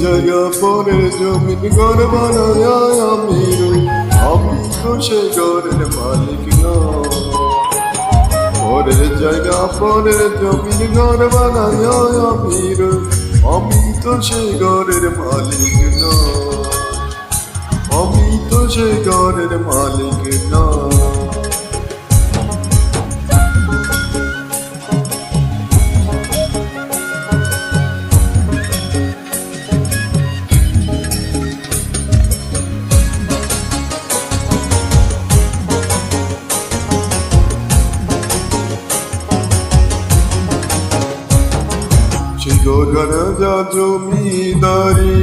জায়গা পরের জমিন ঘর বানায় আমি রই, আমি তো সে ঘরের মালিক নই। পরের জায়গা পরের জমিন ঘর বানায় আমি রই, আমি তো সে ঘরের মালিক নই, আমি তো সে ঘরের মালিক নই। ঘরখানা যা জমিদারি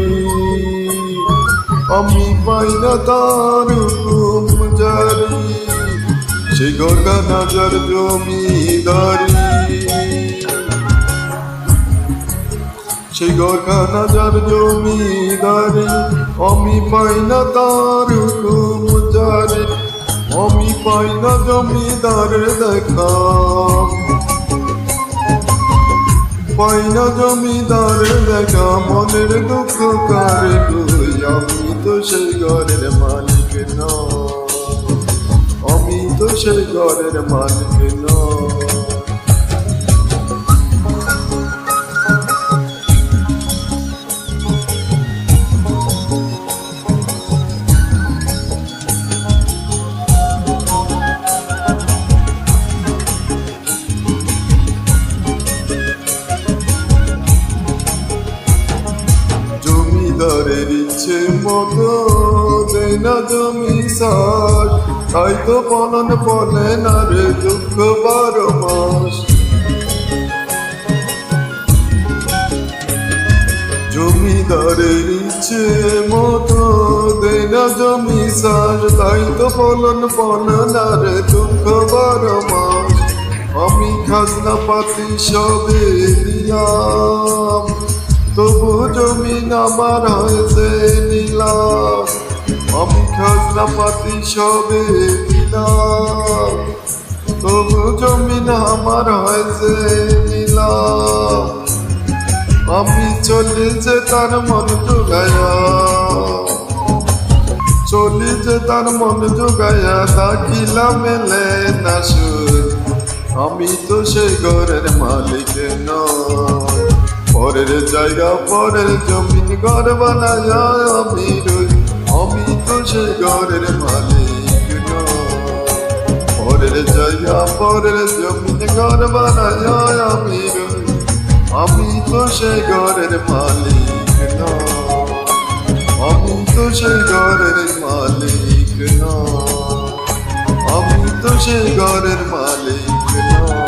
আমি পাই না তার হুকুম জারি, সেই ঘরখানা যার জমিদারি, সেই ঘরখানা যার জমিদারি আমি পাই না তার হুকুম জারি, আমি পাই না জমিদারের দেখা, পাই না জমিদারের দেখা, মনের দুঃখ কারে কই, আমি তো সেই ঘরের মালিক নই, আমি তো সেই ঘরের মালিক নই। জমিদারের ইচ্ছে মতো দেয় না জমি সার, তাই তো পালন পলে না রে দুঃখ 12 মাস। জমিদারের ইচ্ছে মতো দেয় না জমি সার, তাই তো পালন পলে না রে দুঃখ 12 মাস। আমি খাজনা পাতি সবে দিলাম, তবু জমিন আমার হয়েছে নিলাম, আমি খাজনা পাতি সবে দিলাম, তবু জমিন আমার হয়েছে নিলাম। আমি চলি যে তার মন জোগায়া, চলি যে তার মন জোগায়া, দাখিলা মেলে না সুর, আমি তো সেই ঘরের মালিক নই। পরের জায়গা পরের জমিন ঘর বানায় আমি রই, আমি তো সেই ঘরের মালিক নই। পরের জায়গা পরের জমিন ঘর বানায় আমি রই, আমি তো সেই ঘরের মালিক নই, আমি তো সেই ঘরের মালিক নই, আমি তো সেই ঘরের মালিক নই।